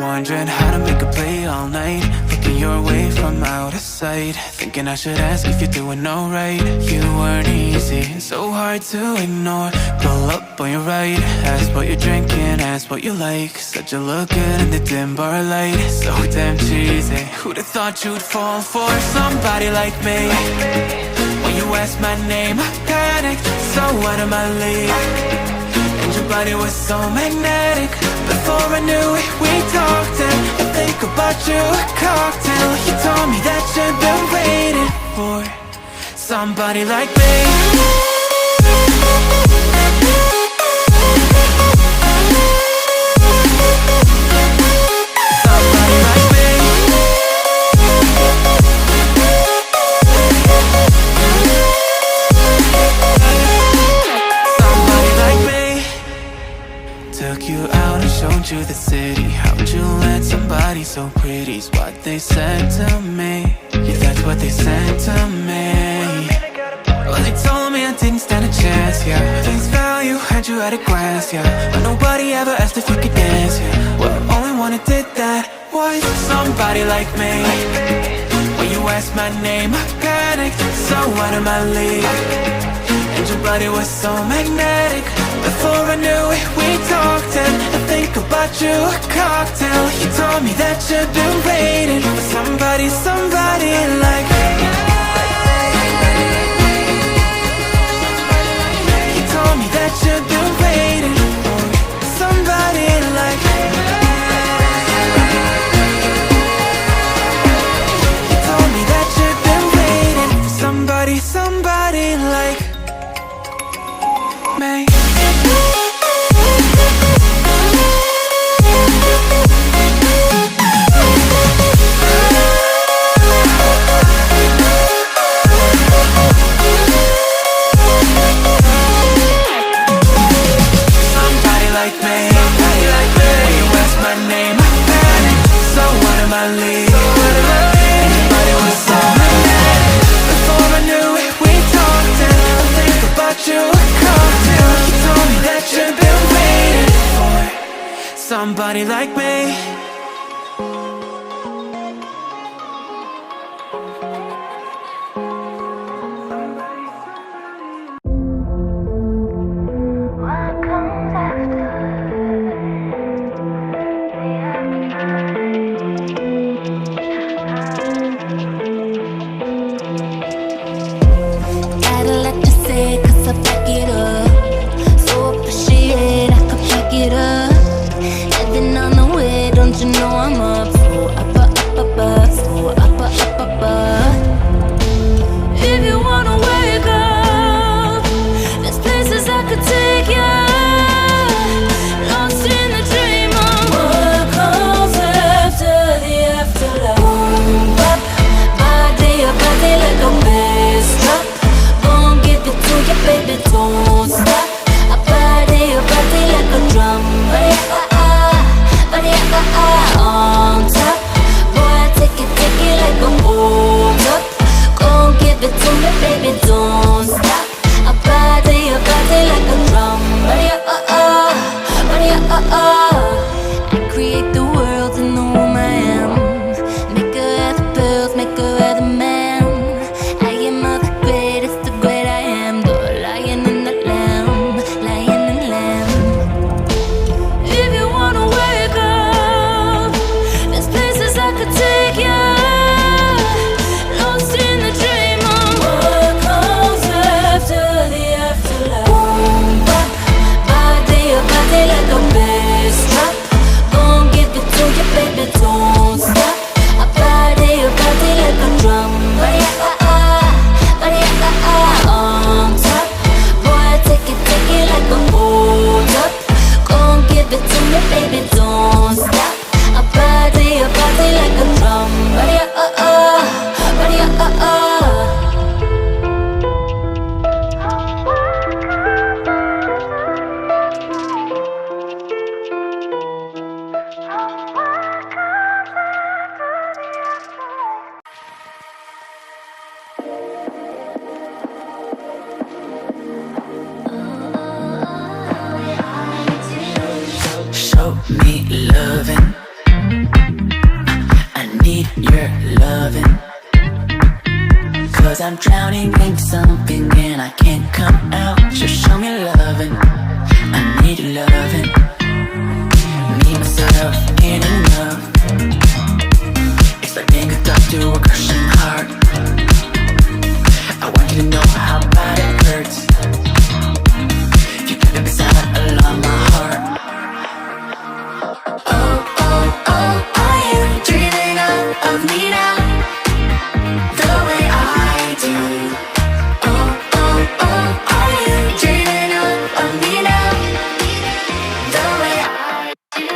Wondering how to make a play all night, looking your way from out of sight, thinking I should ask if you're doing alright. You weren't easy, so hard to ignore. Pull up on your right, ask what you're drinking, ask what you like. Said you look good in the dim bar light, so damn cheesy. Who'd have thought you'd fall for somebody like me? When you asked my name, I panicked, so out of my league. And your body was so magnetic. Before I knew it, we talked, and I think about you a cocktail. You told me that you've been waiting for somebody like me. Somebody like me. Somebody like me. Took you out and showed you the city. How'd you let somebody so pretty's what they said to me? Yeah, that's what they said to me. Well, they told me I didn't stand a chance, yeah. Face value, had you at a glance, yeah. But nobody ever asked if you could dance, yeah. Well, only one who did that was somebody like me. When you asked my name, I panicked, so out of my league. And your body was so magnetic. Before I knew it, we talked, and I think about you a cocktail. You told me that you've been waiting for somebody, somebody like me. You told me that you've been waiting for somebody like me. You told me that you've been waiting for somebody, somebody like me. Somebody like me. Show me loving. I'm drowning in something and I can't come out. Just show me loving, I need your loving. Me, myself, ain't enough. It's like being hooked up to a crushing heart. I want you to know how bad it hurts. You keep it beside along my heart. Oh, oh, oh, are you dreaming of me now? The way I do. Oh, oh, oh, are you dreaming of me now? The way I do.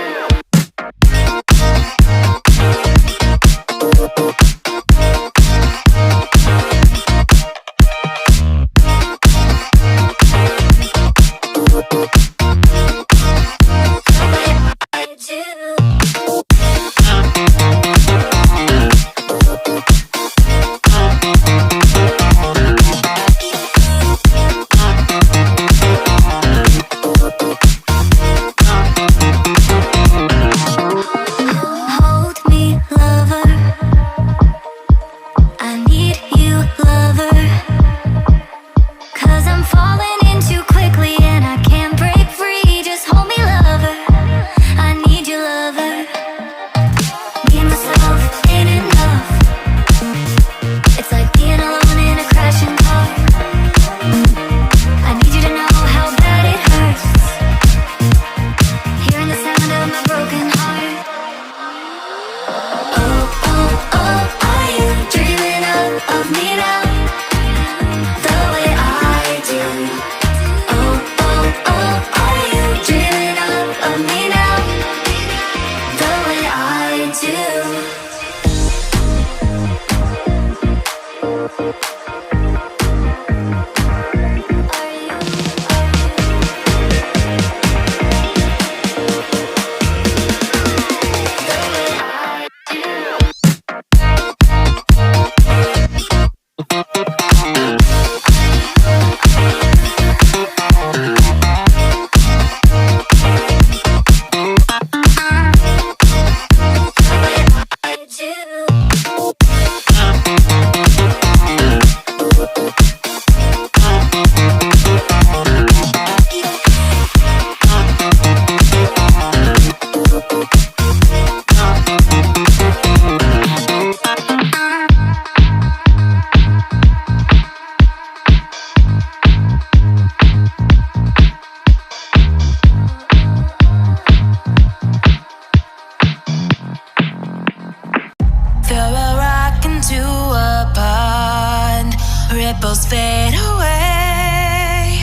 Ripples fade away.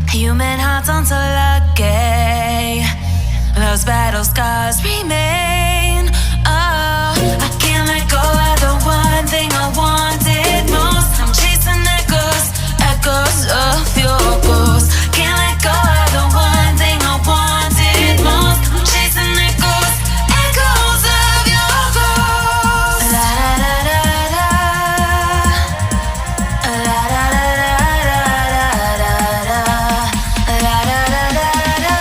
Human hearts aren't so lucky. Those battle scars remain. Oh, I can't let go of the one thing I wanted most. I'm chasing echoes, echoes of your ghost. Can't let go of the one thing I wanted most. I'm chasing echoes, echoes of your ghost. La da da da da. La da da da da da da. La da da da da.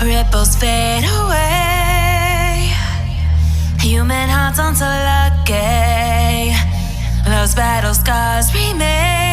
Ripples fade away. Human hearts aren't so lucky. Those battle scars remain.